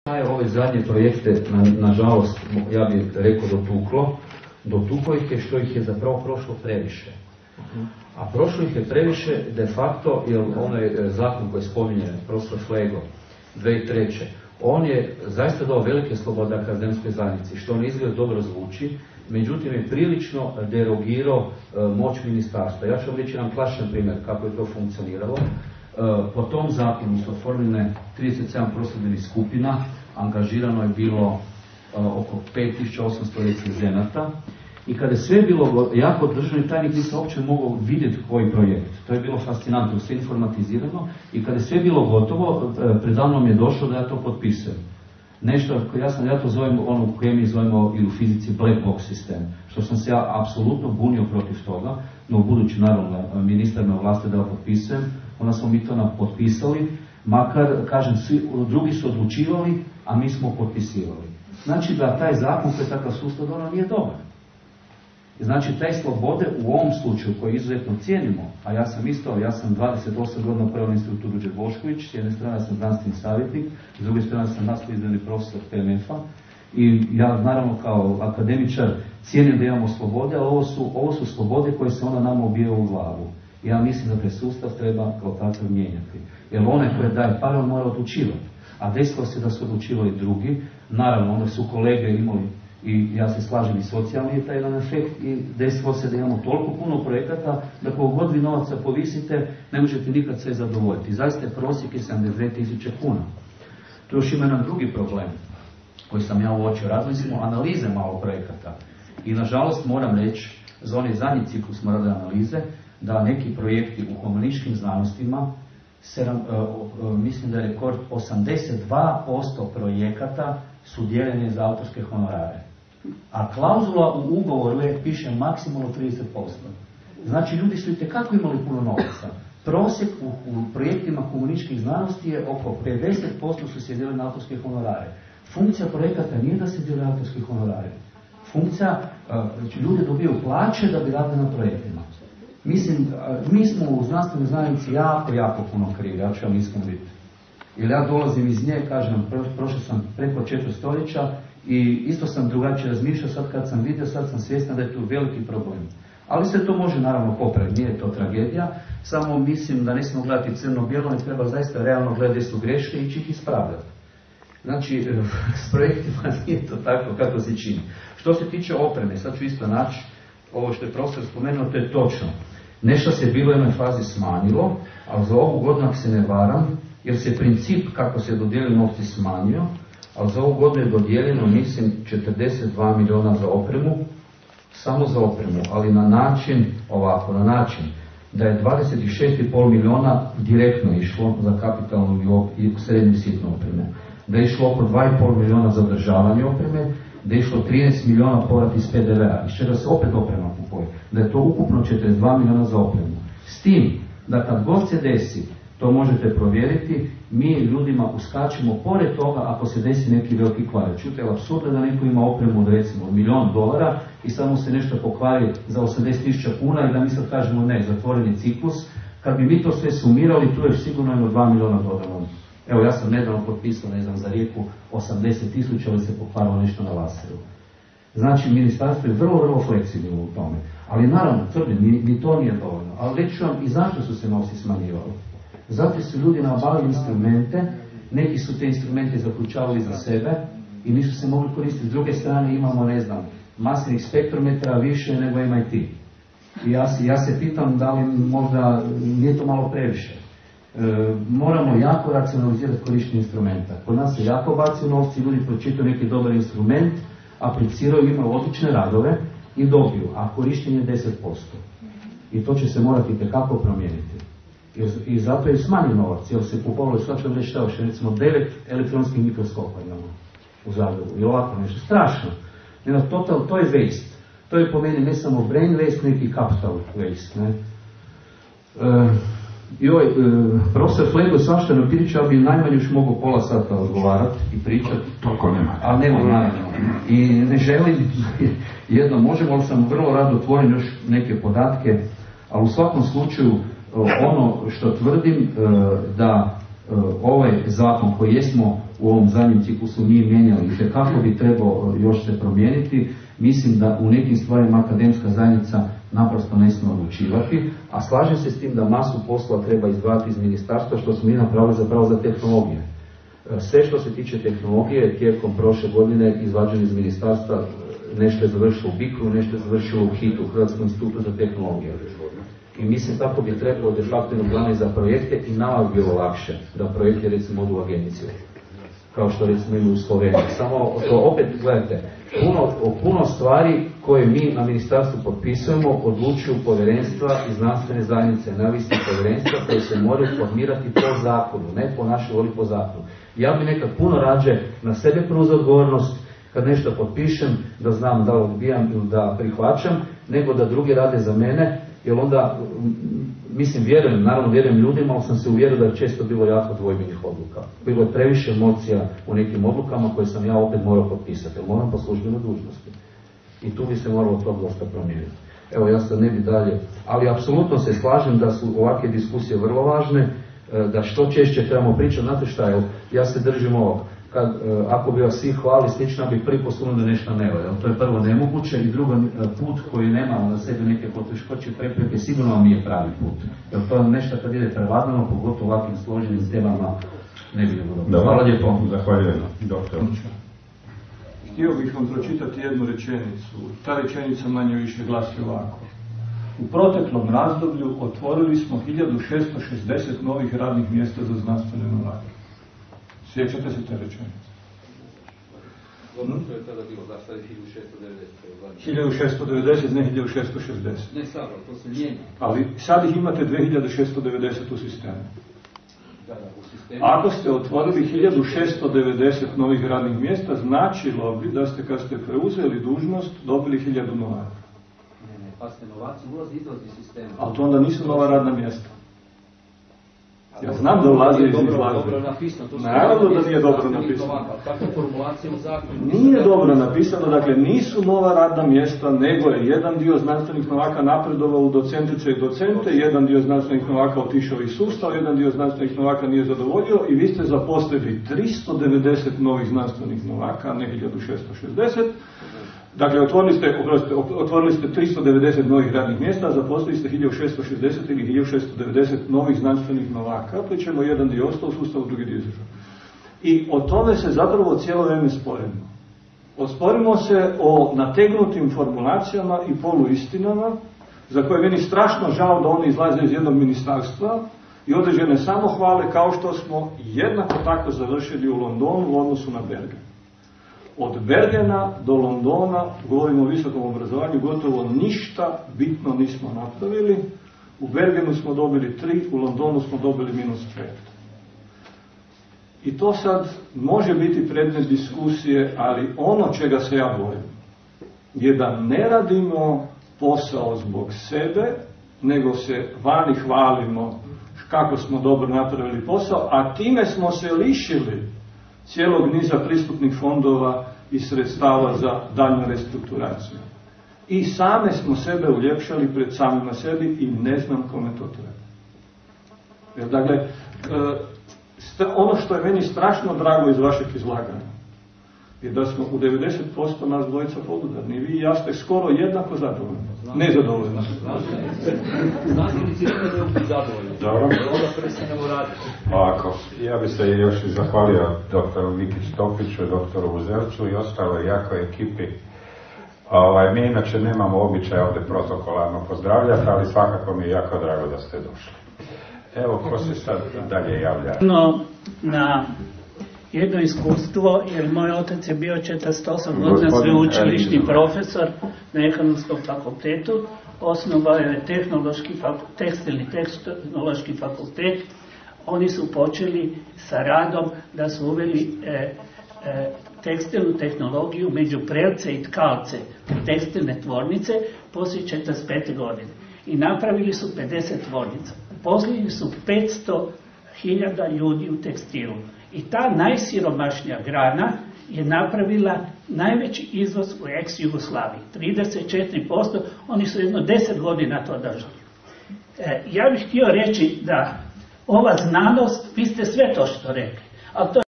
Ove zadnje projekte, nažalost, ja bih rekao dotuklo ih je što ih je zapravo prošlo previše. A prošlo ih je previše de facto, jer onaj zakon koji spominje profesor Flego 2003. On je zaista dao velike slobode akademskoj zajednici, što on izgled dobro zvuči, međutim je prilično derogirao moć ministarstva. Ja ću vam reći jedan klasičan primjer kako je to funkcioniralo. Po tom zakonu su oformljene 37 prosvjedbenih skupina, angažirano je bilo oko 5800 recenzenata i kada je sve bilo, jako državni tajnik nisam uopće mogao vidjeti koji projekt. To je bilo fascinantno, sve informatizirano i kada je sve bilo gotovo, predavno mi je došlo da ja to potpisujem. Nešto, ja to zovem, ono u kemiji zovemo i u fizici black box sistem, što sam se ja apsolutno bunio protiv toga, no budući naravno ministar me ovlasti da ga potpisujem, onda smo mi to potpisali, makar, kažem, svi drugi su odlučivali, a mi smo potpisivali. Znači da taj zakon koji je takav sustav donio nije dobar. Znači taj slobode u ovom slučaju koji izuzetno cijenimo, a ja sam 28 godina prvo na institutu Ruđer Bošković, s jedne strane sam znanstveni savjetnik, s druge strane sam nastavni profesor PMF-a i ja naravno kao akademičar cijenim da imamo slobode, ali ovo su slobode koje se onda nama ubijaju u glavu. Ja mislim da taj sustav treba kao takav mijenjati. Jer onaj koji daje pare, on mora odlučivati. A desilo se da su odlučivali drugi. Naravno, onda su kolege imali, i ja se slažem, i socijalni je taj jedan efekt, i desilo se da imamo toliko puno projekata da koliko god vi novaca povisite, ne možete nikad sve zadovoljiti. I zaista je prosjek je 72.000 kuna. Tu još ima jedan drugi problem koji sam ja uočio. Razmislimo analize malo projekata. I nažalost moram reći, za onaj zadnji ciklus smo radili analize, da neki projekti u humanističkim znanostima, mislim da je rekord 82% projekata su dijeljeni za autorske honorare. A klauzula u ugovoru uvijek piše maksimalno 30%. Znači ljudi su itekako imali puno novaca. Prosjek u projektima humanističkih znanosti je oko 50% su se dijelili na autorske honorare. Funkcija projekata nije da se dijeli autorske honorare. Funkcija, znači ljudi dobiju plaće da bi radili na projektima. Mislim, mi smo u znanstvenoj zajednici jako puno krivi, ja ću vam iskreno biti. Jer ja dolazim iz nje, kažem, prošao sam preko 4 stoljeća i isto sam drugačije razmišljao, sad kad sam vidio, sad sam svjestan da je tu veliki problem. Ali se to može naravno popraviti, nije to tragedija, samo mislim da ne smemo gledati crno-bijelo, ne treba zaista realno gledati su greške i ići ih ispravljati. Znači, s projektima nije to tako kako se čini. Što se tiče opreme, sad ću isto naći, ovo što je profesor spomenuo, to je točno. Nešto se bilo u jednoj fazi smanjilo, ali za ovu godinu, ako se ne varam, jer se princip kako se dodijelili novci smanjio, ali za ovu godinu je dodijeljeno, mislim, 42 milijuna za opremu, samo za opremu, ali na način, da je 26,5 milijuna direktno išlo za kapitalnu i srednju sitnu opremu, da je išlo oko 2,5 milijuna za održavanje opreme, da je išlo 13 milijuna povrat iz PDV-a, iz čega se opet oprema kupuje, da je to ukupno 42 milijuna za opremu. S tim, da kad god se desi, to možete provjeriti, mi ljudima uskačemo pored toga ako se desi neki veliki kvar. Čujte, je apsurdno da neko ima opremu od recimo $1.000.000 i samo se nešto pokvari za 80.000 kuna i da mi sad kažemo ne, zatvoreni ciklus. Kad bi mi to sve sumirali, tu je sigurno jedno $2 milijuna dodano. Evo, ja sam nedavno potpisao, ne znam, za Rijeku 80.000, ali se pokvarilo nešto na Laseru. Znači, ministarstvo je vrlo fleksibilno u tome. Ali naravno, tvrdim, ni to nije dovoljno. Ali reći ću vam i zašto su se novci smanjivali. Zato su ljudi nabavili instrumente, neki su te instrumente zaključavali za sebe i nisu se mogli koristiti. S druge strane imamo, ne znam, masivnih spektrometara više nego MIT. I ja se pitam da li možda nije to malo previše. Moramo jako racionalizirati korištenje instrumenta. Kod nas se jako baci novci, ljudi pročitaju neki dobar instrument, apliciraju, imaju odlične radove i dobiju, a korištenje 10%. I to će se morati itekako promijeniti. I zato je smanjen novac, jer se kupovalo, sad ću vam reći što, recimo 9 elektronskih mikroskopa imamo u Zagrebu. I ovako nešto, strašno. To je waste. To je po meni ne samo brain waste, neki capital waste. Ne? I ovaj profesor Flego svašta ne priča, ali bi najmanje još mogu pola sata odgovarati i pričati. Toliko nema. Ali nema naravno. I ne želim, jedno možemo, ali sam vrlo rado otvoren još neke podatke, ali u svakom slučaju ono što tvrdim da ovaj zakon koji jesmo u ovom zadnjem ciklusu nije mijenjalo i kako bi trebao još se promijeniti, mislim da u nekim stvarima akademska zajednica naprosto ne smije odlučivati, a slažem se s tim da masu posla treba izdvajati iz ministarstva, što smo mi napravili zapravo za tehnologije. Sve što se tiče tehnologije tijekom prošle godine izvađeno iz ministarstva, nešto je završilo u BICRO, nešto je završilo u HIT-u, Hrvatskom institutu za tehnologiju. I mislim tako bi trebalo de facto plane za projekte i nama bi bilo lakše da projekte recimo odu u agenciju, kao što recimo imaju u Sloveniji. Samo to opet, gledajte, puno stvari koje mi na ministarstvu potpisujemo odlučuju povjerenstva i znanstvene zajednice, neovisne povjerenstva koje se moraju formirati po zakonu, ne po našoj voli, po zakonu. Ja bi nekad puno rađe na sebe preuzeo odgovornost kad nešto potpišem, da znam da odbijam ili da prihvaćam, nego da drugi rade za mene, jer onda, mislim, vjerujem ljudima, ali sam se uvjerio da je često bilo jako dvojbenih odluka. Bilo je previše emocija u nekim odlukama koje sam ja opet morao potpisati, jer moram po službenoj dužnosti. I tu bi se moralo to dosta promijeniti. Evo, ja sad ne bi dalje, ali apsolutno se slažem da su ovakve diskusije vrlo važne, da što češće trebamo pričati. Znate šta je, ja se držim ovog, ako bi vas svi hvali slično, bi prvi posluno da nešto ne valja. To je prvo nemoguće i drugo, put koji nema na sebi neke poteškoće, prepreke, sigurno vam nije pravi put. Jer to je nešto kad ide prevladano, pogotovo ovakvim složenim temama, ne bi bilo dobro. Hvala lijepo. Zahvaljujem, doktor. Htio bih vam pročitati jednu rečenicu. Ta rečenica manje više glasi ovako. U proteklom razdoblju otvorili smo 1660 novih radnih mjesta za znanstvene novake. Sjećate se te rečenice? To je tada bilo, da, sad je 1690, ne 1660. Ne sad, to se mijenja. Ali sad ih imate 2690 u sistemu. Ako ste otvorili 1690 novih radnih mjesta, značilo bi da ste, kad ste preuzeli dužnost, dobili 1000 novaka. Ne, pa ste novaci ulazi i izlazi sistema. Ali to onda nisu nova radna mjesta. Ja znam da ulaze iz izlaze. Naravno da nije dobro napisano. Kakva formulacija u zakonu? Nije dobro napisano, dakle nisu nova radna mjesta, nego je jedan dio znanstvenih novaka napredovao u docentice i docente, jedan dio znanstvenih novaka otišao iz sustava, jedan dio znanstvenih novaka nije zadovoljio i vi ste zaposlili 390 novih znanstvenih novaka, ne 1660. Dakle, otvorili ste 390 novih radnih mjesta, zaposlili ste 1660 ili 1690 novih znanstvenih novaka, pri čemu jedan dio ostao u sustavu, drugi dio izašao. I o tome se zapravo cijelo vrijeme sporimo. Sporimo se o nategnutim formulacijama i poluistinama, za koje meni strašno žao da oni izlaze iz jednog ministarstva i određene samohvale, kao što smo jednako tako završili u Londonu u odnosu na Bergen. Od Bergena do Londona, govorimo o visokom obrazovanju, gotovo ništa bitno nismo napravili. U Bergenu smo dobili 3, u Londonu smo dobili -5. I to sad može biti predmet diskusije, ali ono čega se ja bojim je da ne radimo posao zbog sebe, nego se vani hvalimo kako smo dobro napravili posao, a time smo se lišili cijelog niza pristupnih fondova i sredstava za daljnju restrukturaciju. I same smo sebe uljepšali pred samima sebi i ne znam kome to treba. Jer, dakle, ono što je meni strašno drago iz vašeg izlaganja je da smo u 90% nas dvojica podudarni. Vi i ja ste skoro jednako zadovoljni. Nezadovoljni. Znanstvenici ne da biti zadovoljni. Dobro. Onda prestanemo raditi. Ovako, ja bi se još zahvalio doktoru Vikić-Topiću, doktoru Uzelcu i ostaloj jakoj ekipi. Mi inače nemamo običaj ovdje protokolarno pozdravljati, ali svakako mi je jako drago da ste došli. Evo, ko se sad dalje javlja? Na jedno iskustvo, jer moj otac je bio 48 godina sveučilišni profesor na Ekonomskom fakultetu, osnovao je tekstilni tehnološki fakultet. Oni su počeli sa radom da su uveli tekstilnu tehnologiju među prelce i tkalce tekstilne tvornice poslije 45. godine. I napravili su 50 tvornica. Poslili su 500.000 ljudi u tekstilu. I ta najsiromašnija grana je napravila najveći izvoz u ex-Jugoslaviji. 34%, oni su jedno 10 godina to držali. Ja bih htio reći da ova znanost, vi ste sve to što rekli, ali to